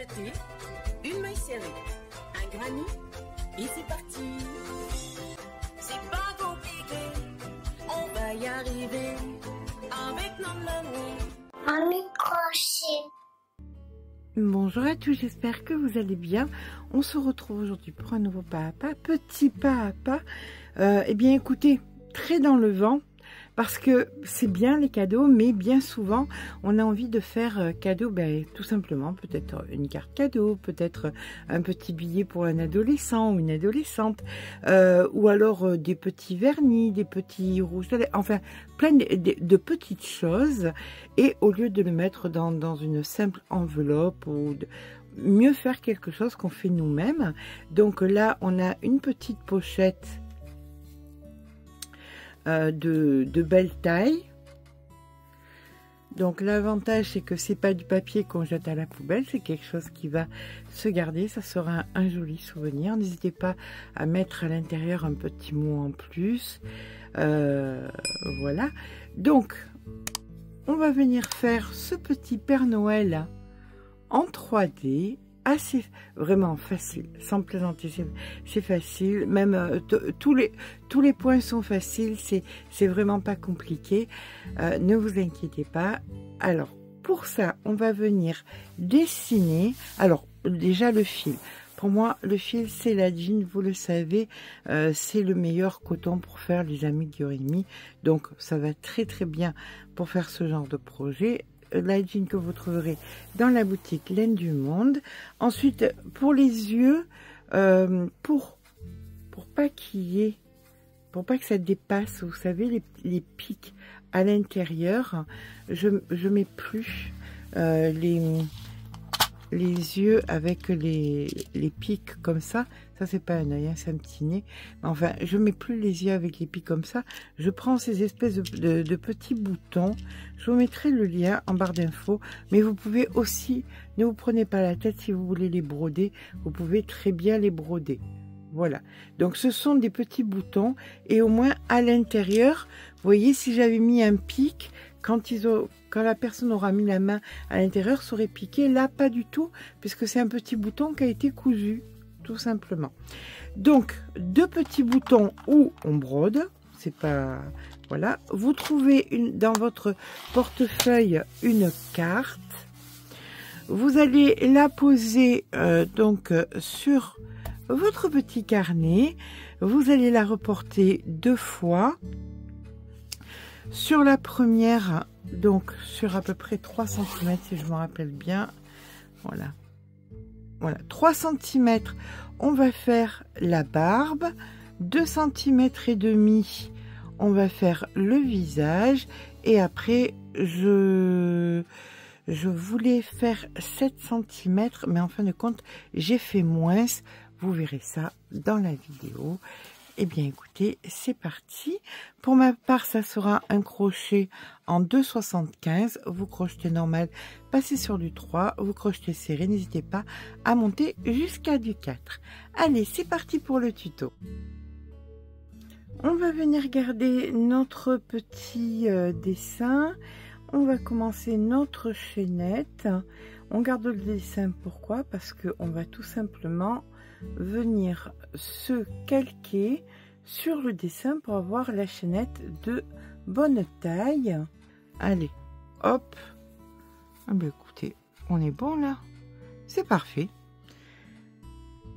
acheter une maille serrée, un granit et c'est parti. C'est pas compliqué, on va y arriver avec nos mamies. Un microchip. Bonjour à tous, j'espère que vous allez bien. On se retrouve aujourd'hui pour un nouveau pas à pas, petit pas à pas. Eh bien écoutez, très dans le vent, parce que c'est bien les cadeaux, mais bien souvent on a envie de faire cadeau, tout simplement peut-être une carte cadeau, peut-être un petit billet pour un adolescent ou une adolescente, ou alors des petits vernis, des petits rouges, enfin plein de petites choses, et au lieu de le mettre dans une simple enveloppe, ou mieux faire quelque chose qu'on fait nous-mêmes. Donc là on a une petite pochette de belle taille. Donc l'avantage c'est que c'est pas du papier qu'on jette à la poubelle, c'est quelque chose qui va se garder, ça sera un joli souvenir. N'hésitez pas à mettre à l'intérieur un petit mot en plus. Voilà, donc on va venir faire ce petit Père Noël en 3D, assez vraiment facile, sans plaisanter, c'est facile, même tous les points sont faciles, c'est vraiment pas compliqué, ne vous inquiétez pas. Alors pour ça on va venir dessiner. Alors déjà le fil, pour moi le fil c'est la jean, vous le savez, c'est le meilleur coton pour faire les amis de Yorimi, donc ça va très très bien pour faire ce genre de projet. La jean que vous trouverez dans la boutique Laine du Monde. Ensuite, pour les yeux, pour pas qu'il y ait, pour pas que ça dépasse, vous savez, les pics à l'intérieur, je mets plus les yeux avec les pics comme ça c'est pas un œil, hein, c'est un petit nez. Enfin, je mets plus les yeux avec les pics comme ça. Je prends ces espèces de petits boutons. Je vous mettrai le lien en barre d'infos, mais vous pouvez aussi, ne vous prenez pas la tête, si vous voulez les broder, vous pouvez très bien les broder. Voilà, donc ce sont des petits boutons, et au moins à l'intérieur, vous voyez, si j'avais mis un pic, quand la personne aura mis la main à l'intérieur, ça aurait piqué. Là, pas du tout, puisque c'est un petit bouton qui a été cousu, tout simplement. Donc, deux petits boutons où on brode, c'est pas... Voilà, vous trouvez dans votre portefeuille une carte. Vous allez la poser donc sur votre petit carnet. Vous allez la reporter 2 fois. Sur la première, donc sur à peu près 3 cm, si je me rappelle bien. Voilà. Voilà, 3 cm, on va faire la barbe. 2 cm et demi, on va faire le visage. Et après, je voulais faire 7 cm, mais en fin de compte, j'ai fait moins. Vous verrez ça dans la vidéo. Eh bien écoutez, c'est parti. Pour ma part, ça sera un crochet en 2,75. Vous crochetez normal, passez sur du 3, vous crochetez serré, n'hésitez pas à monter jusqu'à du 4. Allez, c'est parti pour le tuto. On va venir garder notre petit dessin. On va commencer notre chaînette. On garde le dessin, pourquoi? Parce que on va tout simplement venir se calquer sur le dessin pour avoir la chaînette de bonne taille. Allez, hop. Ah ben écoutez, on est bon là, c'est parfait.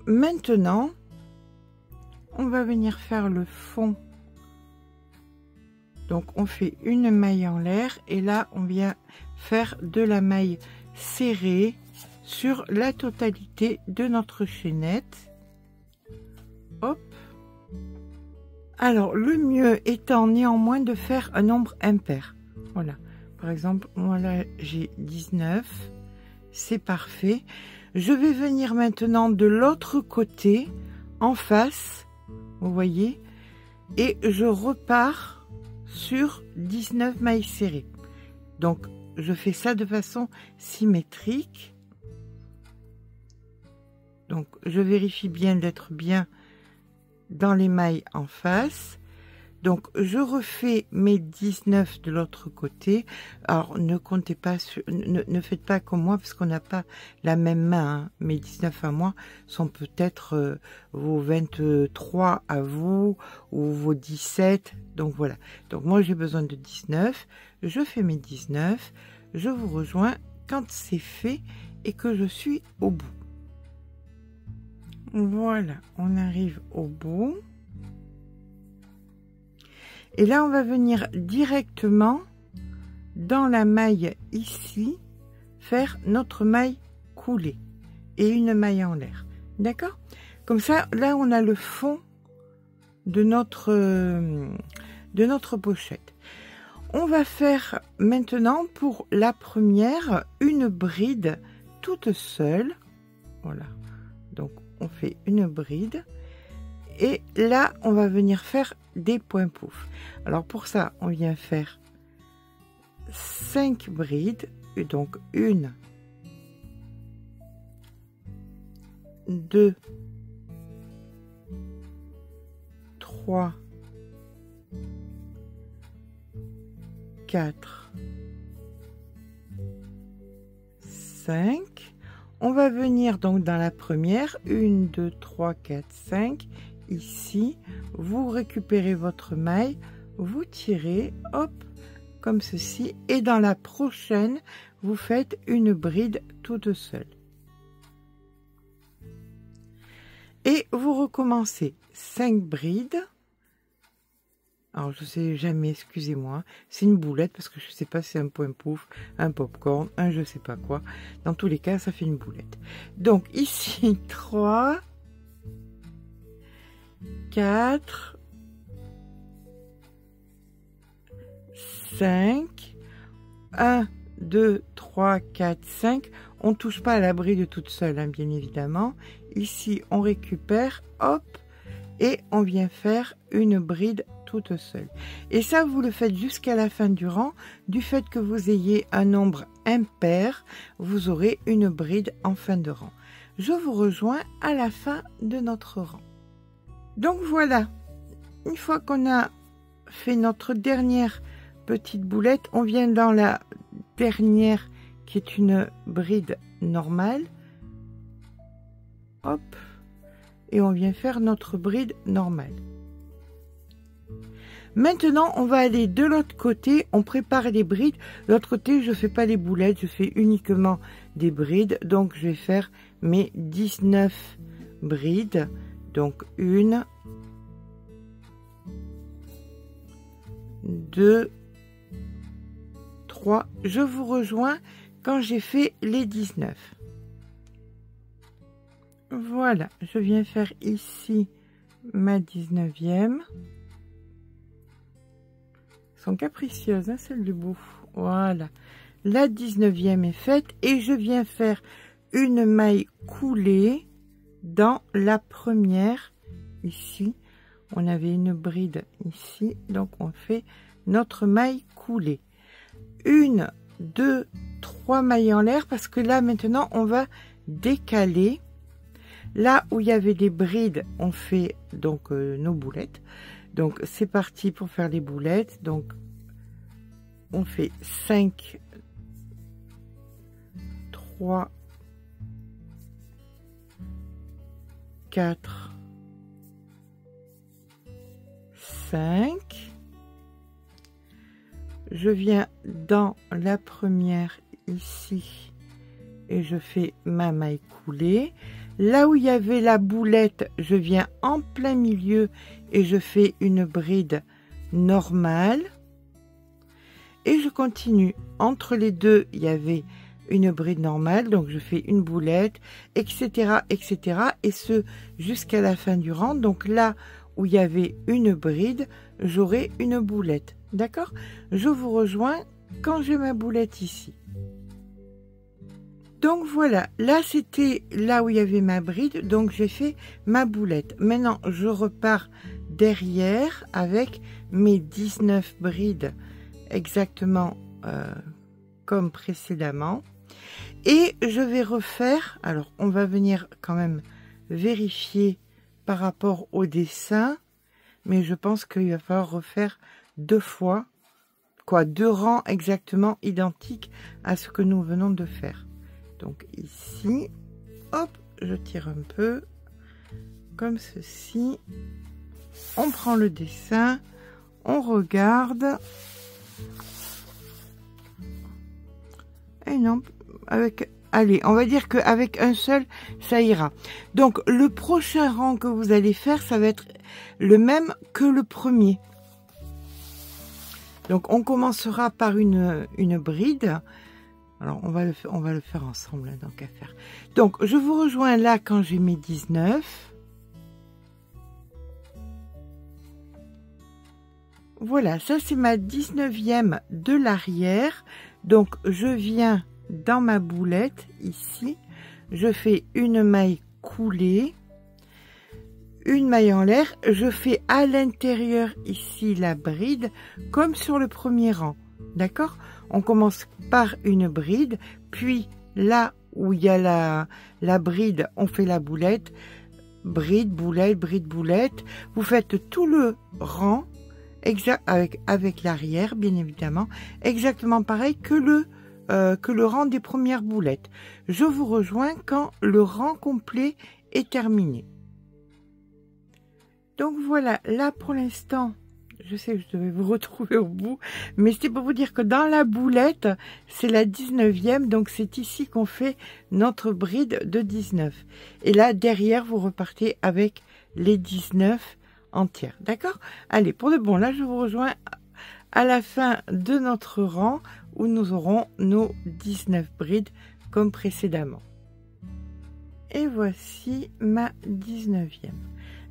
Maintenant, on va venir faire le fond. Donc on fait une maille en l'air, et là on vient faire de la maille serrée sur la totalité de notre chaînette. Hop. Alors le mieux étant néanmoins de faire un nombre impair. Voilà, par exemple moi là j'ai 19, c'est parfait. Je vais venir maintenant de l'autre côté, en face, vous voyez, et je repars sur 19 mailles serrées. Donc je fais ça de façon symétrique. Donc je vérifie bien d'être bien dans les mailles en face. Donc, je refais mes 19 de l'autre côté. Alors, ne comptez pas, ne faites pas comme moi, parce qu'on n'a pas la même main. Hein. Mes 19 à moi sont peut-être vos 23 à vous, ou vos 17. Donc, voilà. Donc, moi, j'ai besoin de 19. Je fais mes 19. Je vous rejoins quand c'est fait et que je suis au bout. Voilà, on arrive au bout. Et là, on va venir directement dans la maille ici, faire notre maille coulée et une maille en l'air. D'accord? Comme ça, là, on a le fond de notre pochette. On va faire maintenant pour la première une bride toute seule. Voilà. Donc, on fait une bride. Et là, on va venir faire des points pouf. Alors, pour ça, on vient faire 5 brides. Donc, 1, 2, 3, 4, 5. On va venir donc dans la première, 1, 2, 3, 4, 5. Ici, vous récupérez votre maille, vous tirez, hop, comme ceci. Et dans la prochaine, vous faites une bride toute seule. Et vous recommencez 5 brides. Alors, je sais jamais, excusez-moi. C'est une boulette parce que je sais pas si c'est un point pouf, un popcorn, un je sais pas quoi. Dans tous les cas, ça fait une boulette. Donc, ici, 3, 4, 5, 1, 2, 3, 4, 5. On touche pas à la bride toute seule, hein, bien évidemment. Ici, on récupère, hop, et on vient faire une bride toute seule. Et ça, vous le faites jusqu'à la fin du rang. Du fait que vous ayez un nombre impair, vous aurez une bride en fin de rang. Je vous rejoins à la fin de notre rang. Donc voilà, une fois qu'on a fait notre dernière petite boulette, on vient dans la dernière qui est une bride normale. Hop, et on vient faire notre bride normale. Maintenant, on va aller de l'autre côté, on prépare les brides. De l'autre côté, je ne fais pas les boulettes, je fais uniquement des brides. Donc, je vais faire mes 19 brides. Donc, 1, 2, 3. Je vous rejoins quand j'ai fait les 19. Voilà, je viens faire ici ma 19e. Sont capricieuses, hein, celles du bout. Voilà, la 19e est faite et je viens faire une maille coulée dans la première. Ici, on avait une bride ici, donc on fait notre maille coulée. 1, 2, 3 mailles en l'air parce que là maintenant on va décaler. Là où il y avait des brides, on fait donc nos boulettes. Donc, c'est parti pour faire les boulettes. Donc, on fait 5, 3, 4, 5. Je viens dans la première ici et je fais ma maille coulée. Là où il y avait la boulette, je viens en plein milieu et je fais une bride normale. Et je continue. Entre les deux, il y avait une bride normale, donc je fais une boulette, etc., etc. Et ce, jusqu'à la fin du rang. Donc là où il y avait une bride, j'aurai une boulette. D'accord? Je vous rejoins quand j'ai ma boulette ici. Donc voilà, là c'était là où il y avait ma bride, donc j'ai fait ma boulette. Maintenant, je repars derrière avec mes 19 brides exactement comme précédemment. Et je vais refaire, alors on va venir quand même vérifier par rapport au dessin. mais je pense qu'il va falloir refaire 2 fois, quoi, 2 rangs exactement identiques à ce que nous venons de faire. Donc ici, hop, je tire un peu, comme ceci. On prend le dessin, on regarde. Et non, avec... Allez, on va dire qu'avec un seul, ça ira. Donc, le prochain rang que vous allez faire, ça va être le même que le premier. Donc, on commencera par une bride. Alors, on va le faire ensemble, hein, donc à faire. Donc, je vous rejoins là quand j'ai mes 19. Voilà, ça c'est ma 19e de l'arrière. Donc, je viens dans ma boulette, ici. Je fais une maille coulée. Une maille en l'air. Je fais à l'intérieur, ici, la bride, comme sur le premier rang. D'accord? On commence par une bride. Puis, là où il y a la bride, on fait la boulette. Bride, boulette, bride, boulette. Vous faites tout le rang. Exact, avec l'arrière, bien évidemment, exactement pareil que le rang des premières boulettes. Je vous rejoins quand le rang complet est terminé. Donc voilà, là pour l'instant, je sais que je devais vous retrouver au bout, mais c'était pour vous dire que dans la boulette, c'est la 19e, donc c'est ici qu'on fait notre bride de 19. Et là, derrière, vous repartez avec les 19 entière, d'accord? Allez, pour de bon, là je vous rejoins à la fin de notre rang où nous aurons nos 19 brides comme précédemment. Et voici ma 19e.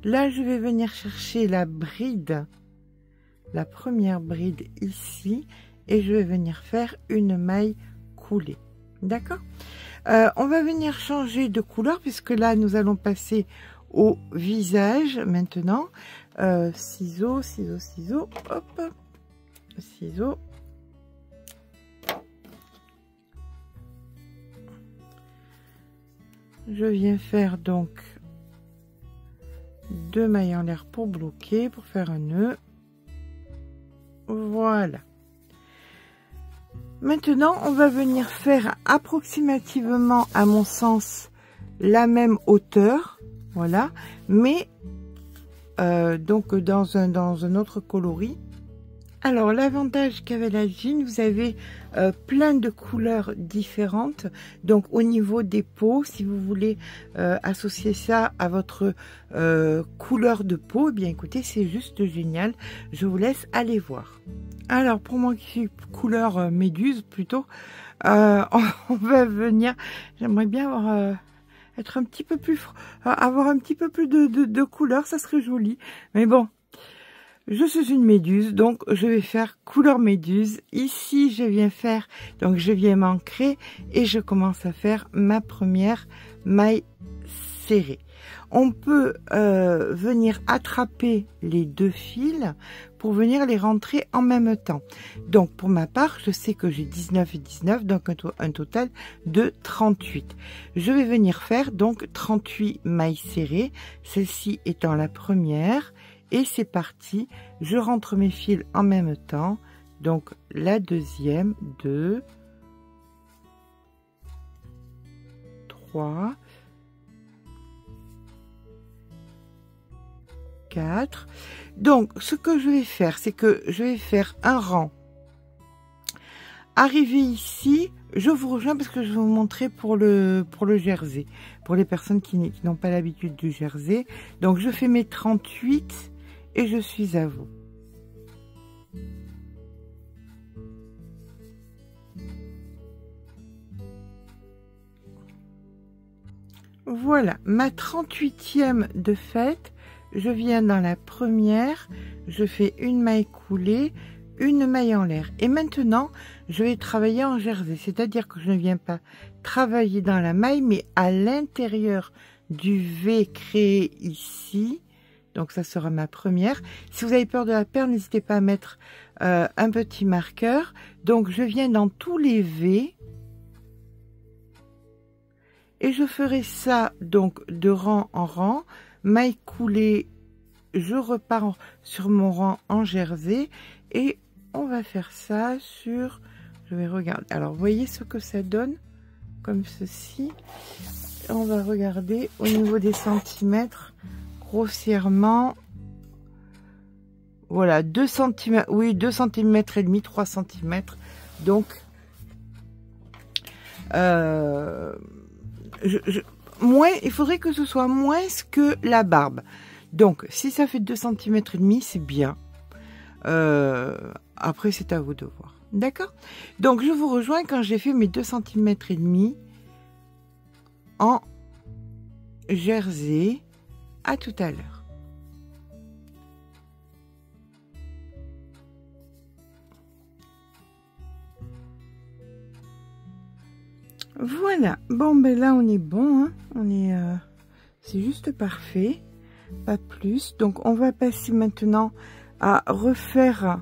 Là je vais venir chercher la bride, la première bride ici, et je vais venir faire une maille coulée, d'accord? On va venir changer de couleur puisque là nous allons passer au visage maintenant. Ciseaux, ciseaux, ciseaux, hop, ciseaux. Je viens faire donc 2 mailles en l'air pour bloquer, pour faire un nœud. Voilà. Maintenant, on va venir faire approximativement, à mon sens, la même hauteur. Voilà, mais donc dans un autre coloris. Alors l'avantage qu'avait la jean, vous avez plein de couleurs différentes. Donc au niveau des peaux, si vous voulez associer ça à votre couleur de peau, eh bien écoutez, c'est juste génial. Je vous laisse aller voir. Alors pour moi qui suis couleur méduse plutôt, on va venir, j'aimerais bien avoir... être un petit peu plus, avoir un petit peu plus de couleur, ça serait joli. Mais bon, je suis une méduse, donc je vais faire couleur méduse. Ici, je viens faire, donc je viens m'ancrer et je commence à faire ma première maille serrée. On peut venir attraper les 2 fils pour venir les rentrer en même temps. Donc pour ma part, je sais que j'ai 19 et 19, donc un total de 38. Je vais venir faire donc 38 mailles serrées, celle-ci étant la première. Et c'est parti, je rentre mes fils en même temps. Donc la deuxième, 2, 3, 4. Donc ce que je vais faire, c'est que je vais faire un rang. Arrivé ici, je vous rejoins parce que je vais vous montrer pour le jersey, pour les personnes qui n'ont pas l'habitude du jersey. Donc je fais mes 38 et je suis à vous. Voilà, ma 38e de fait. Je viens dans la première, je fais une maille coulée, une maille en l'air. Et maintenant, je vais travailler en jersey, c'est-à-dire que je ne viens pas travailler dans la maille, mais à l'intérieur du V créé ici. Donc ça sera ma première. Si vous avez peur de la perdre, n'hésitez pas à mettre un petit marqueur. Donc je viens dans tous les V. Et je ferai ça donc de rang en rang. Maille coulée je repars sur mon rang en jersey et on va faire ça sur, je vais regarder, alors vous voyez ce que ça donne comme ceci. On va regarder au niveau des centimètres grossièrement, voilà, 2 cm, oui, 2 cm et demi, 3 cm, donc moins, il faudrait que ce soit moins que la barbe. Donc, si ça fait 2 cm et demi, c'est bien. Après, c'est à vous de voir. D'accord? Donc, je vous rejoins quand j'ai fait mes 2 cm et demi en jersey. À tout à l'heure. Voilà. Bon, ben là, on est bon. Hein. On est, c'est juste parfait. Pas plus. Donc, on va passer maintenant à refaire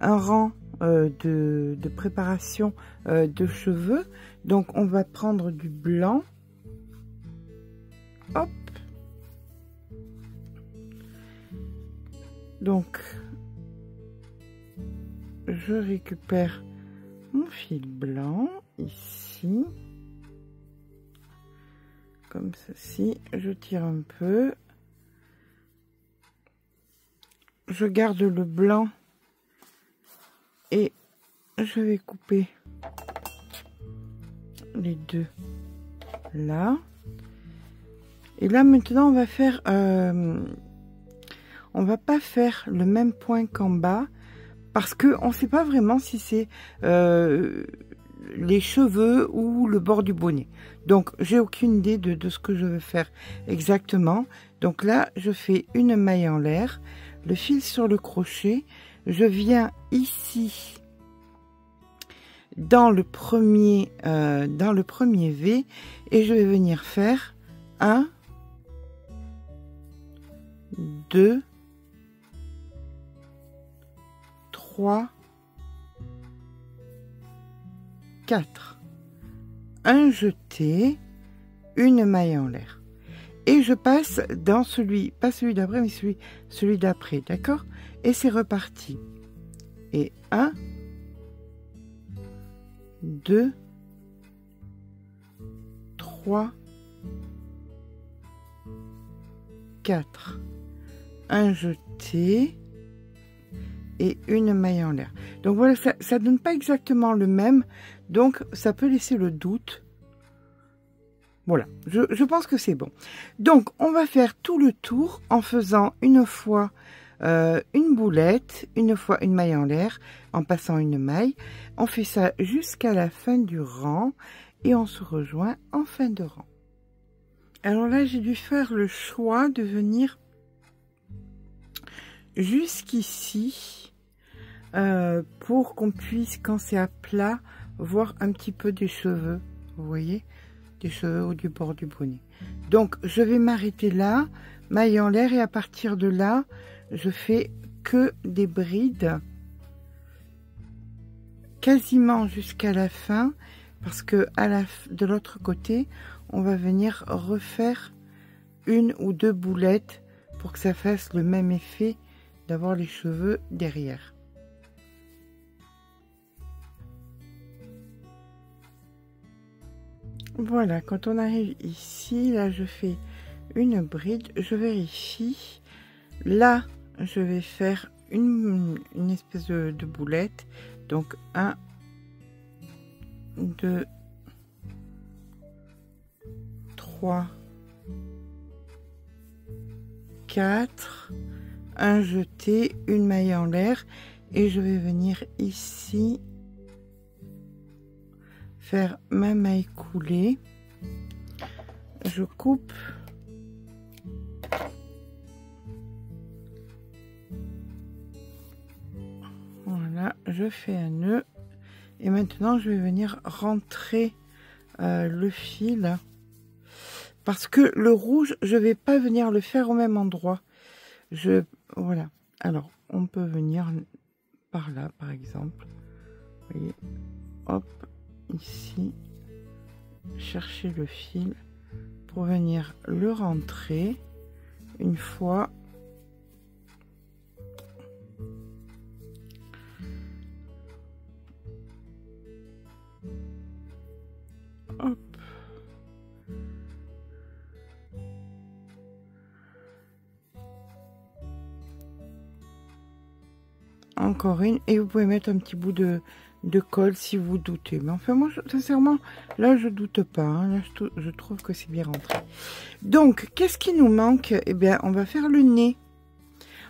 un rang de préparation de cheveux. Donc, on va prendre du blanc. Hop. Donc, je récupère mon fil blanc ici. Comme ceci. Je tire un peu. Je garde le blanc et je vais couper les deux là. Et là maintenant on va faire on va pas faire le même point qu'en bas parce que on sait pas vraiment si c'est les cheveux ou le bord du bonnet. Donc j'ai aucune idée de ce que je veux faire exactement. Donc là je fais une maille en l'air, le fil sur le crochet, je viens ici dans le premier V et je vais venir faire 1, 2, 3, 4, un jeté, une maille en l'air. Et je passe dans celui, pas celui d'après, mais celui d'après, d'accord? Et c'est reparti. Et 1, 2, 3, 4, un jeté et une maille en l'air. Donc voilà, ça donne pas exactement le même, donc ça peut laisser le doute. Voilà, je pense que c'est bon. Donc on va faire tout le tour en faisant une fois une boulette, une fois une maille en l'air, en passant une maille. On fait ça jusqu'à la fin du rang et on se rejoint en fin de rang. Alors là, j'ai dû faire le choix de venir jusqu'ici pour qu'on puisse, quand c'est à plat, voir un petit peu des cheveux. Vous voyez, des cheveux ou du bord du bonnet. Donc, je vais m'arrêter là, maille en l'air, et à partir de là, je fais que des brides quasiment jusqu'à la fin, parce que de l'autre côté, on va venir refaire une ou deux boulettes pour que ça fasse le même effet d'avoir les cheveux derrière. Voilà, quand on arrive ici, là je fais une bride, je vérifie. Là, je vais faire une espèce de boulette. Donc 1, 2, 3, 4, un jeté, une maille en l'air, et je vais venir ici faire ma maille coulée. Je coupe. Voilà, je fais un nœud et maintenant je vais venir rentrer le fil, parce que le rouge je vais pas venir le faire au même endroit. Voilà, alors on peut venir par là par exemple, vous voyez, hop, ici, chercher le fil pour venir le rentrer une fois encore une, et vous pouvez mettre un petit bout de colle si vous doutez. Mais enfin, moi, sincèrement, là, je doute pas. Hein. Là, je trouve que c'est bien rentré. Donc, qu'est-ce qui nous manque? Eh bien, on va faire le nez.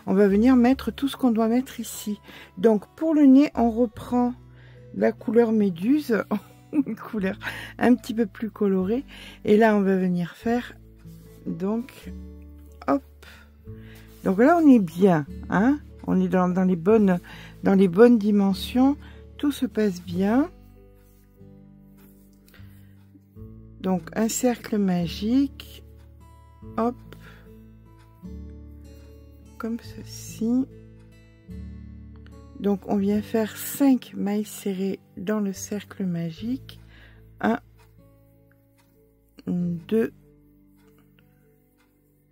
On va venir mettre tout ce qu'on doit mettre ici. Donc, pour le nez, on reprend la couleur méduse, une couleur un petit peu plus colorée. Et là, on va venir faire, donc, hop. Donc là, on est bien, hein. On est dans les bonnes dimensions. Tout se passe bien. Donc, un cercle magique. Hop. Comme ceci. Donc, on vient faire 5 mailles serrées dans le cercle magique. 1, 2,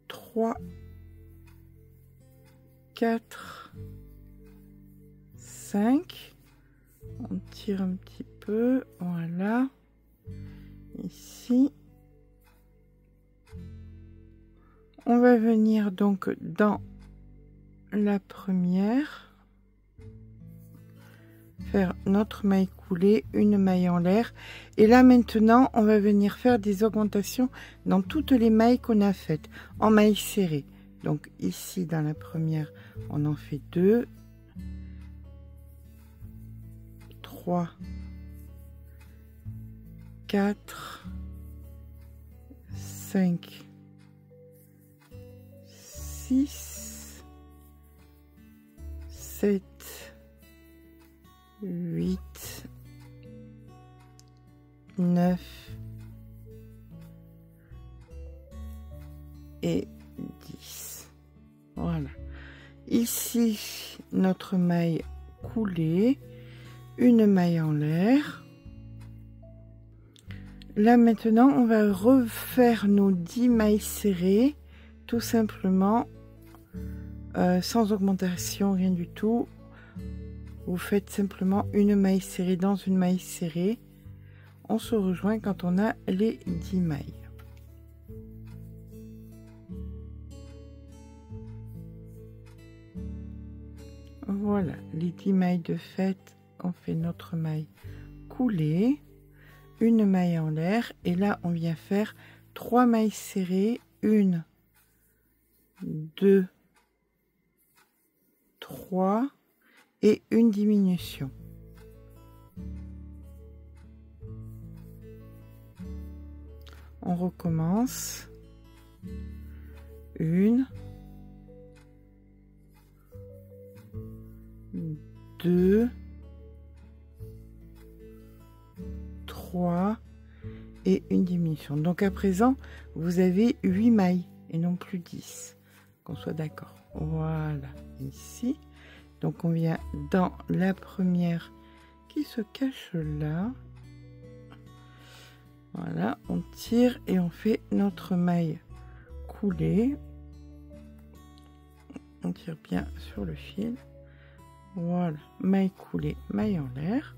3, 4, 5. On tire un petit peu, voilà. Ici. On va venir donc dans la première, faire notre maille coulée, une maille en l'air. Et là maintenant, on va venir faire des augmentations dans toutes les mailles qu'on a faites en maille serrée. Donc ici dans la première, on en fait 2, 3, 4, 5, 6, 7, 8, 9 et 10. Voilà. Ici, notre maille coulée, une maille en l'air. Là maintenant, on va refaire nos 10 mailles serrées, tout simplement, sans augmentation, rien du tout. Vous faites simplement une maille serrée dans une maille serrée. On se rejoint quand on a les 10 mailles. Voilà, les 10 mailles de fait, on fait notre maille coulée, une maille en l'air, et là on vient faire 3 mailles serrées, 1, 2, 3 et une diminution. On recommence. 1, 2, 3 et une diminution. Donc à présent, vous avez 8 mailles et non plus 10. Qu'on soit d'accord. Voilà, ici. Donc on vient dans la première qui se cache là. Voilà, on tire et on fait notre maille coulée. On tire bien sur le fil. Voilà, maille coulée, maille en l'air.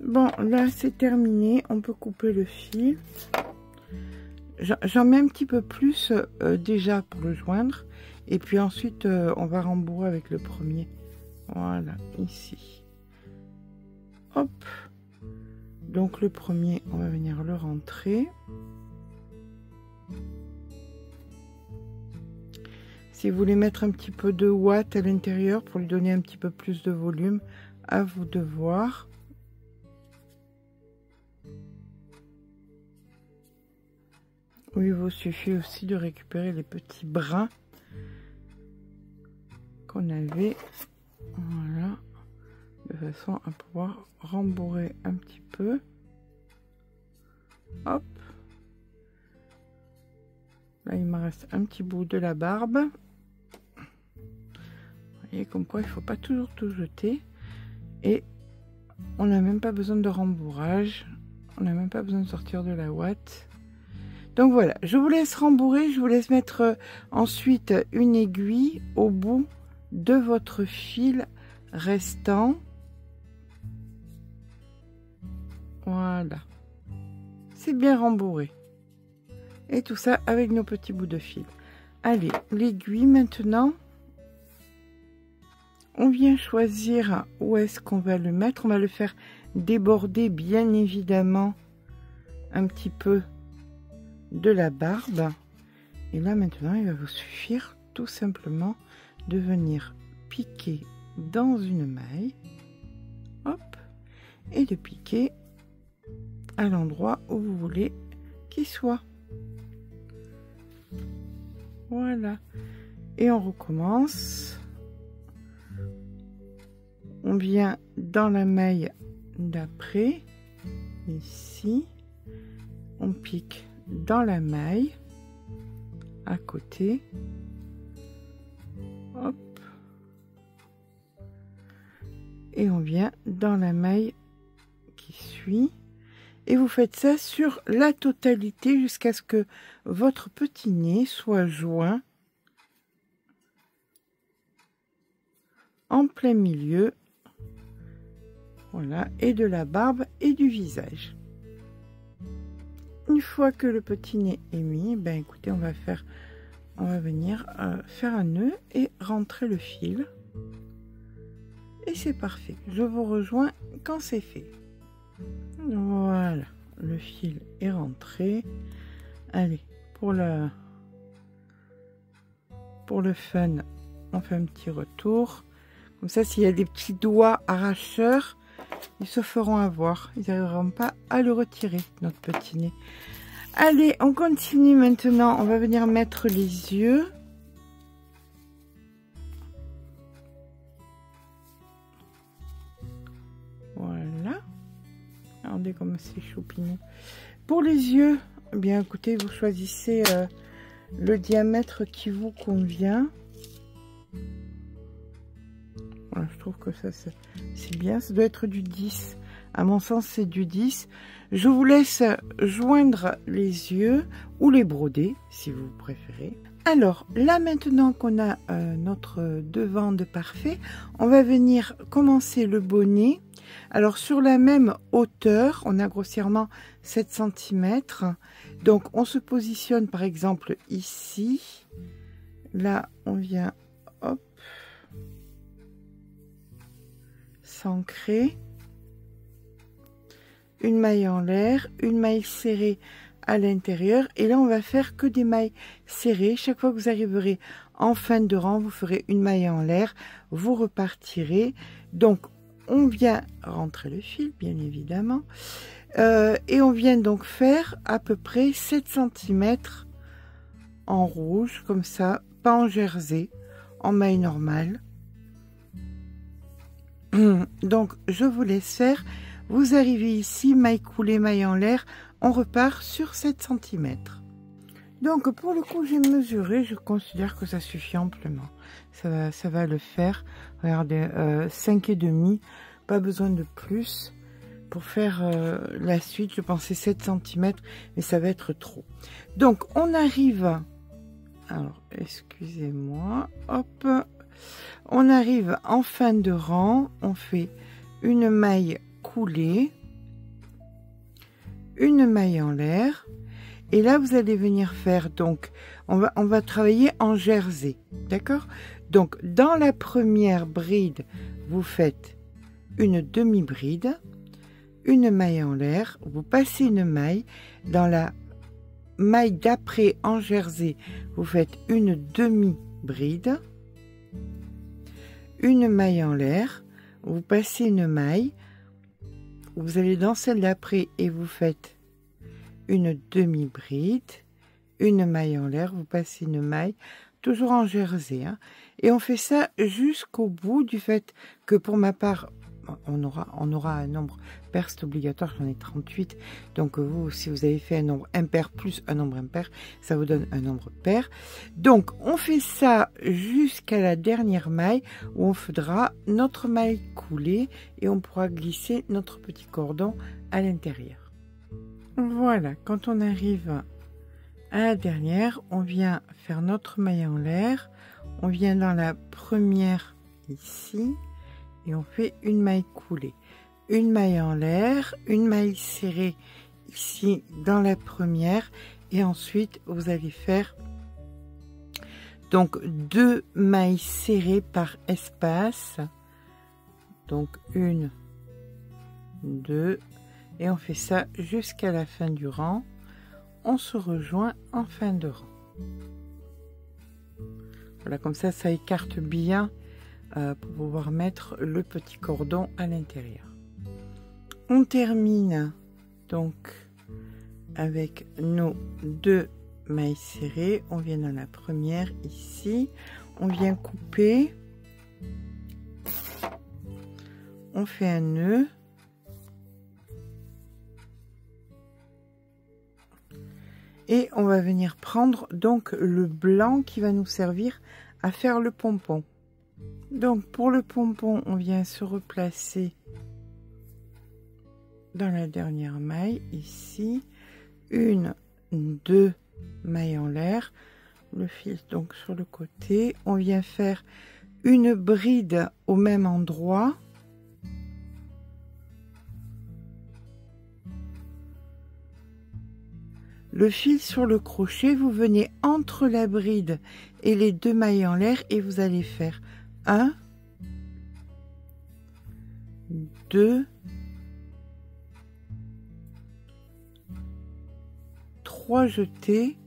Bon, là c'est terminé, on peut couper le fil. J'en mets un petit peu plus déjà pour le joindre. Et puis ensuite, on va rembourrer avec le premier. Voilà, ici. Hop. Donc le premier, on va venir le rentrer. Si vous voulez mettre un petit peu de ouate à l'intérieur pour lui donner un petit peu plus de volume, à vous de voir. Oui, il vous suffit aussi de récupérer les petits brins qu'on avait, voilà, de façon à pouvoir rembourrer un petit peu. Hop, là il me reste un petit bout de la barbe. Vous voyez comme quoi il faut pas toujours tout jeter, et on n'a même pas besoin de rembourrage, on n'a même pas besoin de sortir de la ouate. Donc voilà, je vous laisse rembourrer, je vous laisse mettre ensuite une aiguille au bout de votre fil restant. Voilà, c'est bien rembourré, et tout ça avec nos petits bouts de fil. Allez, l'aiguille maintenant, on vient choisir où est-ce qu'on va le mettre. On va le faire déborder bien évidemment un petit peu de la barbe. Et là maintenant il va vous suffire tout simplement de venir piquer dans une maille, hop, et de piquer à l'endroit où vous voulez qu'il soit. Voilà, et on recommence. On vient dans la maille d'après, ici, on pique dans la maille à côté, hop, et on vient dans la maille qui suit, et vous faites ça sur la totalité jusqu'à ce que votre petit nez soit joint en plein milieu, voilà, et de la barbe et du visage. Une fois que le petit nez est mis, ben écoutez, on va venir faire un nœud et rentrer le fil, et c'est parfait. Je vous rejoins quand c'est fait. Voilà, le fil est rentré. Allez, pour le fun, on fait un petit retour. Comme ça, s'il y a des petits doigts arracheurs, ils se feront avoir. Ils n'arriveront pas à le retirer, notre petit nez. Allez, on continue maintenant. On va venir mettre les yeux. Voilà. Regardez comme c'est choupinou. Pour les yeux, eh bien écoutez, vous choisissez le diamètre qui vous convient. Voilà, je trouve que ça c'est bien. Ça doit être du 10. À mon sens, c'est du 10. Je vous laisse joindre les yeux ou les broder, si vous préférez. Alors, là, maintenant qu'on a notre devant de parfait, on va venir commencer le bonnet. Alors, sur la même hauteur, on a grossièrement 7 cm. Donc, on se positionne, par exemple, ici. Là, on vient, hop, s'ancrer. Une maille en l'air, une maille serrée à l'intérieur, et là on va faire que des mailles serrées. Chaque fois que vous arriverez en fin de rang, vous ferez une maille en l'air, vous repartirez. Donc on vient rentrer le fil bien évidemment, et on vient donc faire à peu près 7 cm en rouge, comme ça, pas en jersey, en maille normale. Donc je vous laisse faire. Vous arrivez ici, maille coulée, maille en l'air, on repart sur 7 cm. Donc pour le coup, j'ai mesuré, je considère que ça suffit amplement. Ça va le faire. Regardez, 5,5, pas besoin de plus. Pour faire la suite, je pensais 7 cm, mais ça va être trop. Donc on arrive, alors excusez-moi, hop, on arrive en fin de rang, on fait une maille coulée, une maille en l'air, et là vous allez venir faire, donc on va travailler en jersey, d'accord? Donc dans la première bride, vous faites une demi-bride, une maille en l'air, vous passez une maille, dans la maille d'après en jersey, vous faites une demi-bride, une maille en l'air, vous passez une maille, vous allez dans celle d'après et vous faites une demi-bride, une maille en l'air, vous passez une maille, toujours en jersey, hein, et on fait ça jusqu'au bout, du fait que pour ma part, on aura un nombre pair, c'est obligatoire, j'en ai 38, donc vous, si vous avez fait un nombre impair plus un nombre impair, ça vous donne un nombre pair. Donc on fait ça jusqu'à la dernière maille où on fera notre maille coulée et on pourra glisser notre petit cordon à l'intérieur. Voilà, quand on arrive à la dernière, on vient faire notre maille en l'air, on vient dans la première ici et on fait une maille coulée, une maille en l'air, une maille serrée ici dans la première, et ensuite vous allez faire Donc 2 mailles serrées par espace. Donc 1, 2, et on fait ça jusqu'à la fin du rang. On se rejoint en fin de rang. Voilà, comme ça écarte bien pour pouvoir mettre le petit cordon à l'intérieur. On termine donc avec nos 2 mailles serrées. On vient dans la première ici, on vient couper, on fait un nœud, et on va venir prendre donc le blanc qui va nous servir à faire le pompon. Donc pour le pompon, on vient se replacer dans la dernière maille ici, 1, 2 mailles en l'air, le fil donc sur le côté, on vient faire une bride au même endroit, le fil sur le crochet, vous venez entre la bride et les 2 mailles en l'air et vous allez faire 1, 2, 3 jetés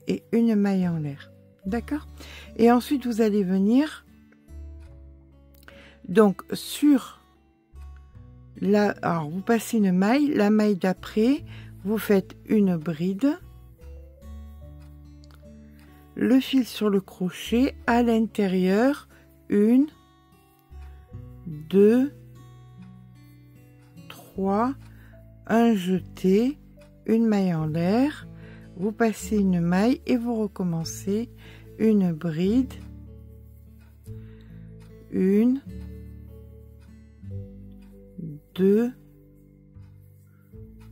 et une maille en l'air. D'accord? Et ensuite vous allez venir donc sur la, alors vous passez une maille, la maille d'après vous faites une bride, le fil sur le crochet, à l'intérieur 1, 2, 3, un jeté, une maille en l'air, vous passez une maille et vous recommencez une bride, 1, 2,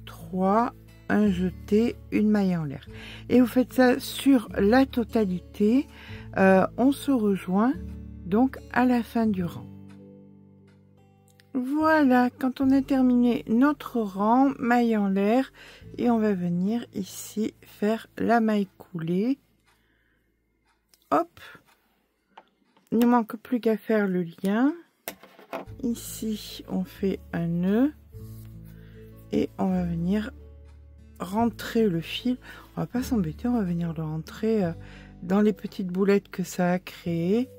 3, un jeté, une maille en l'air, et vous faites ça sur la totalité. On se rejoint donc à la fin du rang. Voilà, quand on a terminé notre rang, maille en l'air, et on va venir ici faire la maille coulée. Hop, il ne manque plus qu'à faire le lien. Ici on fait un nœud et on va venir rentrer le fil. On va pas s'embêter, on va venir le rentrer dans les petites boulettes que ça a créées.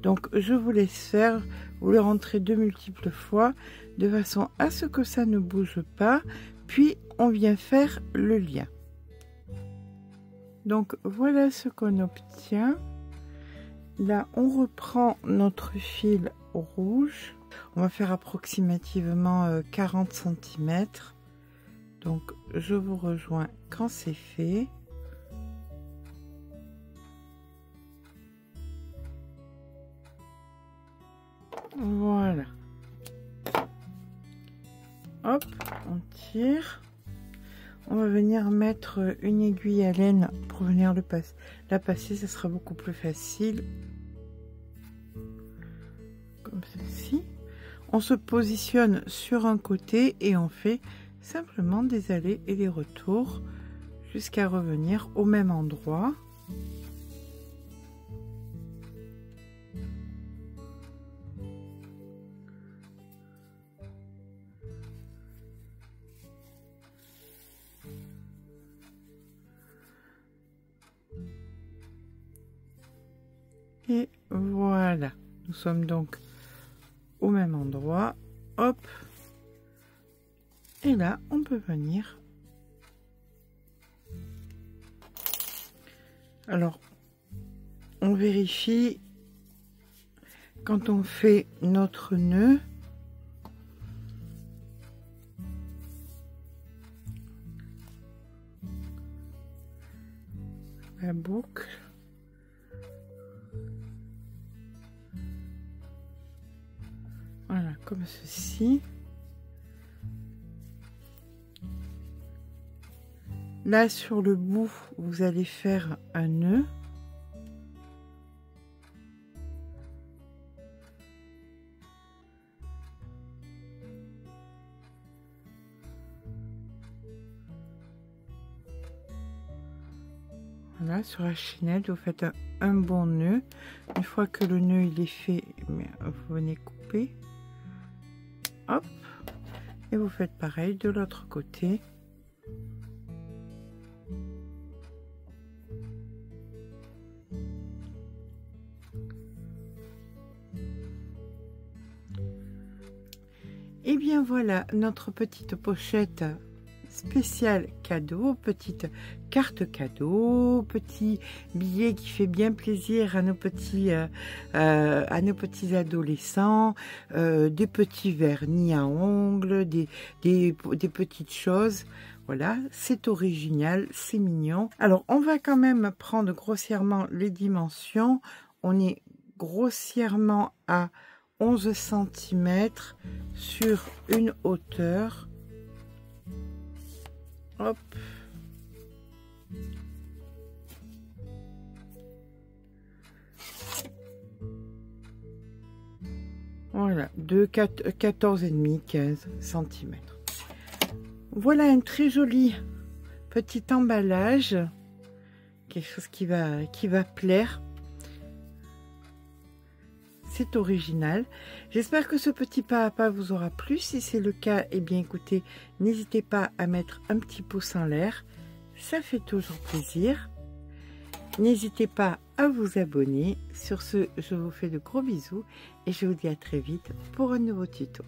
Donc je vous laisse faire, vous le rentrez de multiples fois de façon à ce que ça ne bouge pas, puis on vient faire le lien. Donc voilà ce qu'on obtient. Là on reprend notre fil rouge, on va faire approximativement 40 cm. Donc je vous rejoins quand c'est fait. Voilà. Hop, on tire. On va venir mettre une aiguille à laine pour venir la passer, ça sera beaucoup plus facile. Comme ceci. On se positionne sur un côté et on fait simplement des allers et des retours jusqu'à revenir au même endroit. Et voilà, nous sommes donc au même endroit. Hop, et là on peut venir. Alors on vérifie quand on fait notre nœud. La boucle. Voilà, comme ceci. Là, sur le bout, vous allez faire un nœud. Voilà, sur la chaînette, vous faites un bon nœud. Une fois que le nœud il est fait, vous venez couper. Hop. Et vous faites pareil de l'autre côté. Et bien voilà notre petite pochette spéciale cadeau, petite carte cadeau, petit billet qui fait bien plaisir à nos petits adolescents, des petits vernis à ongles, des petites choses. Voilà, c'est original, c'est mignon. Alors on va quand même prendre grossièrement les dimensions. On est grossièrement à 11 cm sur une hauteur. Hop. Voilà, de 14,5, 15 cm. Voilà un très joli petit emballage. Quelque chose qui va plaire. C'est original. J'espère que ce petit pas à pas vous aura plu. Si c'est le cas, eh bien écoutez, n'hésitez pas à mettre un petit pouce en l'air. Ça fait toujours plaisir. N'hésitez pas à vous abonner. Sur ce, je vous fais de gros bisous et je vous dis à très vite pour un nouveau tuto.